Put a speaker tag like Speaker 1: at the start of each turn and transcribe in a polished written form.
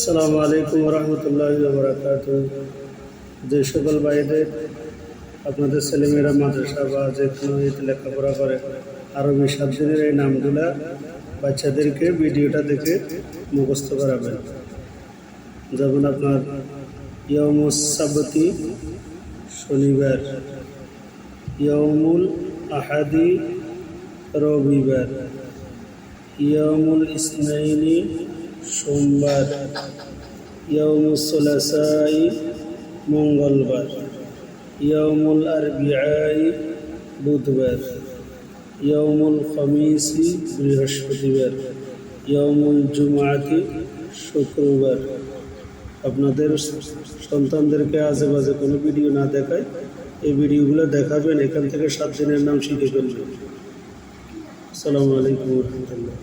Speaker 1: আসসালামু আলাইকুম রহমতুল্লাহি ওয়া বারাকাতুহু। যে সকল ভাইদের আপনাদের ছেলেমেয়েরা মাদ্রাসা বা যে কোনো ইতে লেখাপড়া করে আরবি 7 দিনের এই নামগুলা বাচ্চাদেরকে ভিডিওটা দেখে মুখস্থ করাবেন। যেমন আপনার ইয়াউমুস সাবতি শনিবার, ইয়াউমুল আহাদি রবিবার, ইয়াউমুল ইসনাইনি সোমবার, ইয়াউমুস সুলাসাই মঙ্গলবার, ইয়াউমুল আরবিআই বুধবার, ইয়াউমুল খামিসি বৃহস্পতিবার, ইয়াউমুল জুমআতি শুক্রবার। আপনাদের সন্তানদেরকে আজে বাজে কোনো ভিডিও না দেখায় এই ভিডিওগুলো দেখাবেন, এখান থেকে 7 দিনের নাম শিখে ফেলবেন। আসসালামু আলাইকুম ওয়া রাহমাতুল্লাহ।